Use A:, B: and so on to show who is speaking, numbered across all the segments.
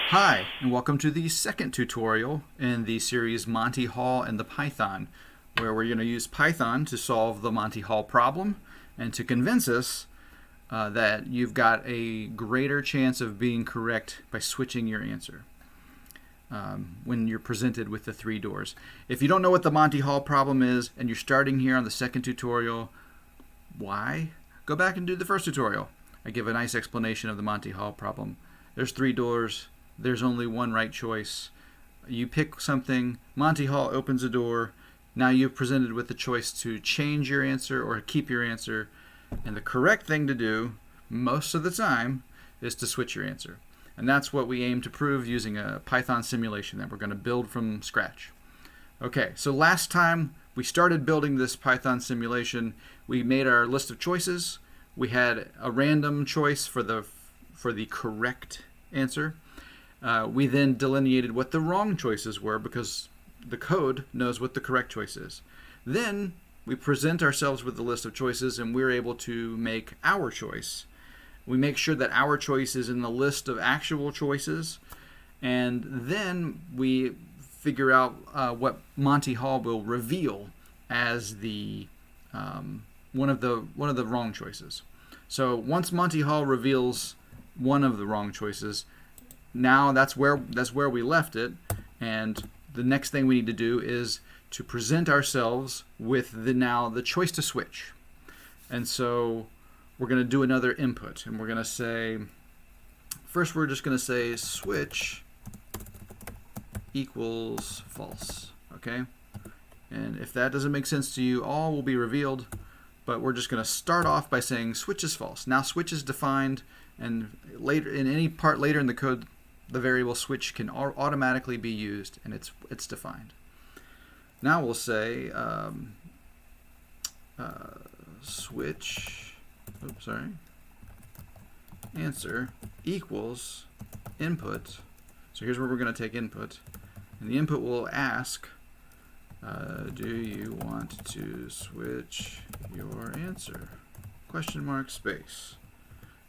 A: Hi, and welcome to the second tutorial in the series Monty Hall and the Python, where we're going to use Python to solve the Monty Hall problem and to convince us that you've got a greater chance of being correct by switching your answer when you're presented with the three doors. If you don't know what the Monty Hall problem is and you're starting here on the second tutorial, why? Go back and do the first tutorial. I give a nice explanation of the Monty Hall problem. There's three doors. There's only one right choice. You pick something. Monty Hall opens a door. Now you're presented with the choice to change your answer or keep your answer. And the correct thing to do, most of the time, is to switch your answer. And that's what we aim to prove using a Python simulation that we're going to build from scratch. Okay, so last time we started building this Python simulation, we made our list of choices. We had a random choice for the correct answer. We then delineated what the wrong choices were because the code knows what the correct choice is. Then we present ourselves with the list of choices and we're able to make our choice. We make sure that our choice is in the list of actual choices, and then we figure out what Monty Hall will reveal as the one of the wrong choices. So once Monty Hall reveals one of the wrong choices, now that's where we left it, and the next thing we need to do is to present ourselves with the choice to switch. And so we're going to do another input, and we're going to say, first we're just going to say switch equals false, okay? And if that doesn't make sense to you, all will be revealed, but we're just going to start off by saying switch is false. Now switch is defined, and later in any part later in the code, the variable switch can automatically be used, and it's defined. Now we'll say switch, answer equals input. So here's where we're going to take input, and the input will ask, do you want to switch your answer? Question mark space.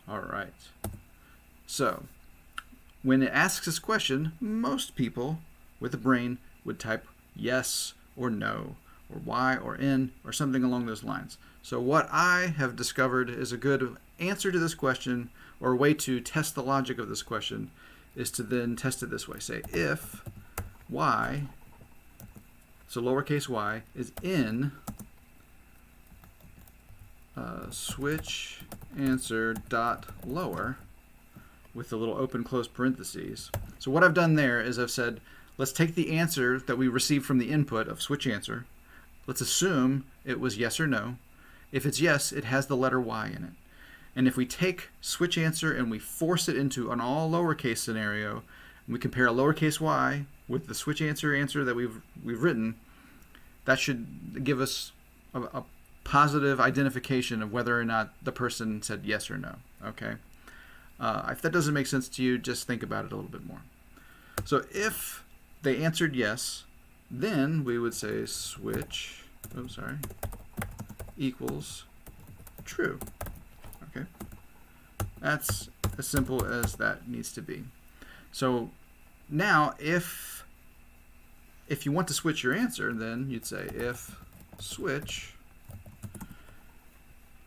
A: All right. So when it asks this question, most people with a brain would type yes or no, or y or n, or something along those lines. So what I have discovered is a good answer to this question, or a way to test the logic of this question, is to then test it this way. Say if y, so lowercase y, is in switch answer dot lower, with the little open close parentheses. So what I've done there is I've said, let's take the answer that we received from the input of switch answer. Let's assume it was yes or no. If it's yes, it has the letter y in it. And if we take switch answer and we force it into an all lowercase scenario, and we compare a lowercase y with the switch answer that we've written, that should give us a positive identification of whether or not the person said yes or no. Okay. If that doesn't make sense to you, just think about it a little bit more. So if they answered yes, then we would say switch equals true. Okay, that's as simple as that needs to be. So now if you want to switch your answer, then you'd say if switch,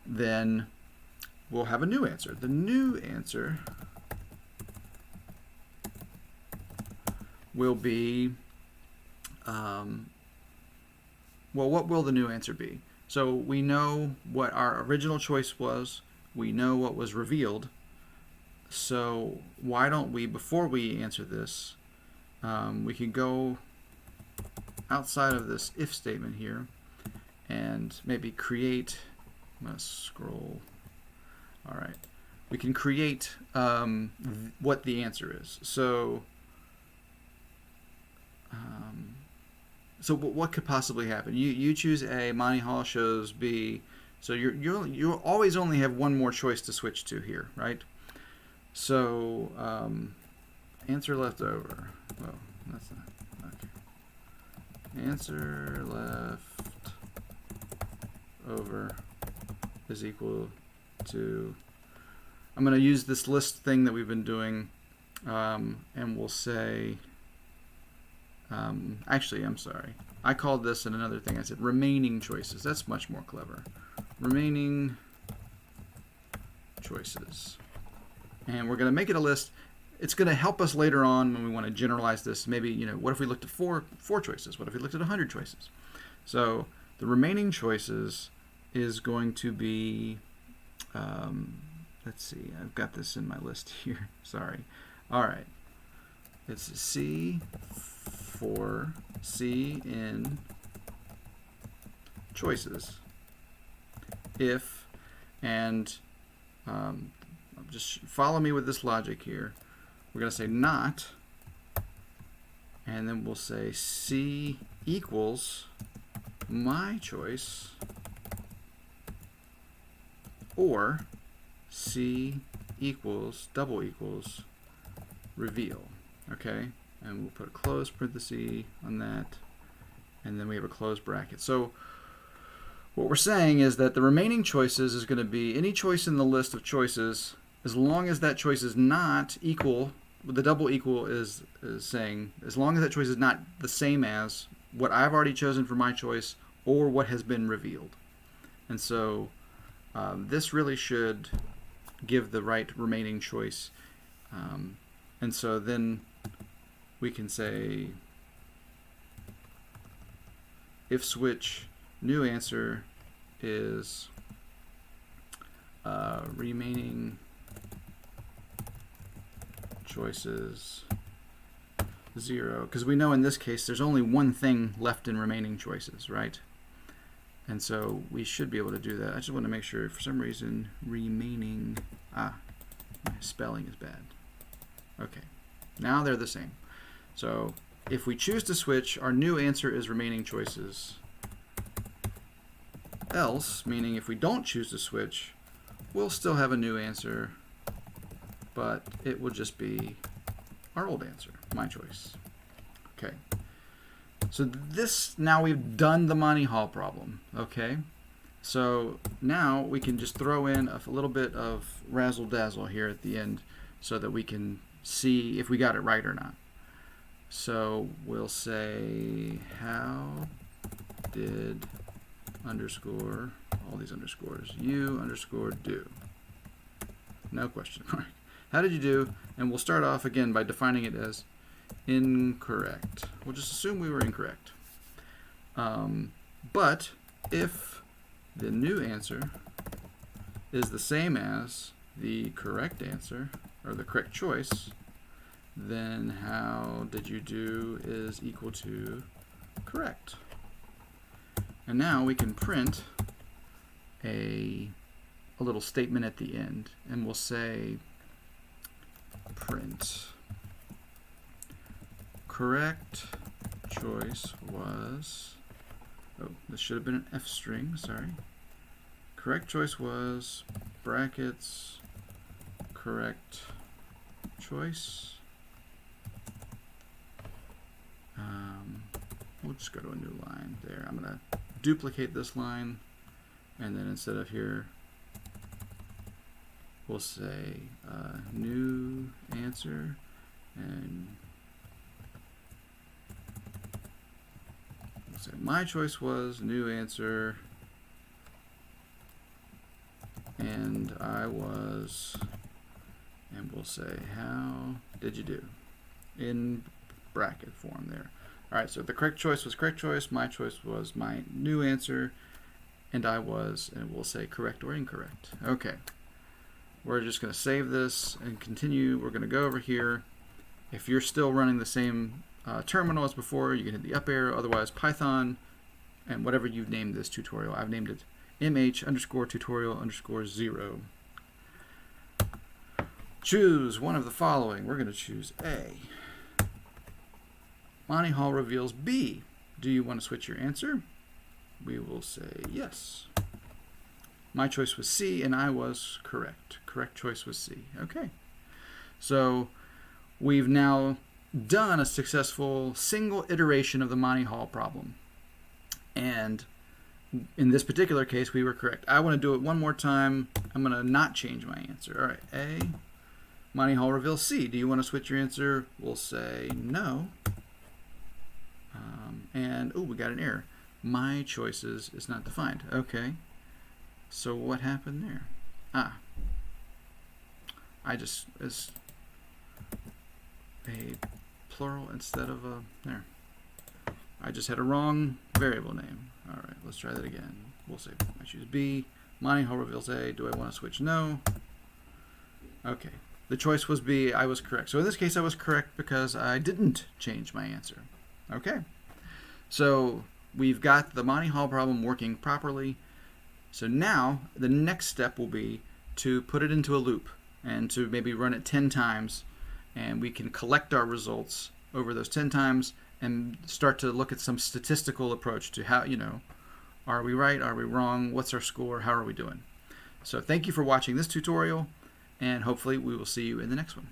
A: then we'll have a new answer. The new answer will be, well, what will the new answer be? So we know what our original choice was. We know what was revealed. So why don't we, before we answer this, we can go outside of this if statement here and maybe create, I'm going to scroll. All right. We can create what the answer is. So what could possibly happen? You choose A, Monty Hall shows B, so you always only have one more choice to switch to here, right? So answer left over. Well, that's not okay. Answer left over is equal to I'm going to use this list thing that we've been doing, and we'll say, actually, I'm sorry. I called this in another thing. I said remaining choices. That's much more clever. Remaining choices. And we're going to make it a list. It's going to help us later on when we want to generalize this. Maybe, what if we looked at four choices? What if we looked at 100 choices? So the remaining choices is going to be, let's see, I've got this in my list here. Sorry. All right. It's C for C in choices. If, and just follow me with this logic here. We're going to say not, and then we'll say C equals my choice, or C equals, double equals, reveal. Okay? And we'll put a close parenthesis on that, and then we have a closed bracket. So what we're saying is that the remaining choices is going to be any choice in the list of choices, as long as that choice is not equal. The double equal is saying as long as that choice is not the same as what I've already chosen for my choice or what has been revealed. And so this really should give the right remaining choice. And so then we can say if switch new answer is remaining choices 0, because we know in this case there's only one thing left in remaining choices, right? And so we should be able to do that. I just want to make sure, for some reason, remaining, my spelling is bad. Okay, now they're the same. So if we choose to switch, our new answer is remaining choices. Else, meaning if we don't choose to switch, we'll still have a new answer, but it will just be our old answer, my choice. Okay. So this, now we've done the Monty Hall problem, okay? So now we can just throw in a little bit of razzle-dazzle here at the end so that we can see if we got it right or not. So we'll say, how did underscore, all these underscores, you underscore do. No question mark. How did you do? And we'll start off again by defining it as incorrect. We'll just assume we were incorrect. But if the new answer is the same as the correct answer, or the correct choice, then how did you do is equal to correct. And now we can print a little statement at the end, and we'll say print correct choice was, oh, this should have been an F string, sorry. Correct choice was brackets correct choice. We'll just go to a new line there. I'm going to duplicate this line, and then instead of here, we'll say new answer, and we'll say my choice was new answer, and I was, and we'll say how did you do in bracket form there. All right, so the correct choice was correct choice, my choice was my new answer, and I was, and we'll say correct or incorrect. Okay. We're just going to save this and continue. We're going to go over here. If you're still running the same terminal as before, you can hit the up arrow. Otherwise, Python and whatever you've named this tutorial. I've named it mh_tutorial_0. Choose one of the following. We're going to choose A. Monty Hall reveals B. Do you want to switch your answer? We will say yes. My choice was C, and I was correct. Correct choice was C. Okay. So we've now done a successful single iteration of the Monty Hall problem. And in this particular case, we were correct. I want to do it one more time. I'm going to not change my answer. All right, A. Monty Hall reveals C. Do you want to switch your answer? We'll say no. And, oh, we got an error. My choices is not defined. Okay. So what happened there? It's a plural instead of a, there. I just had a wrong variable name. All right, let's try that again. We'll say I choose B. Monty Hall reveals A. Do I want to switch? No. Okay. The choice was B. I was correct. So in this case, I was correct because I didn't change my answer. Okay. So we've got the Monty Hall problem working properly. So now the next step will be to put it into a loop and to maybe run it 10 times, and we can collect our results over those 10 times and start to look at some statistical approach to how, are we right? Are we wrong? What's our score? How are we doing? So thank you for watching this tutorial, and hopefully we will see you in the next one.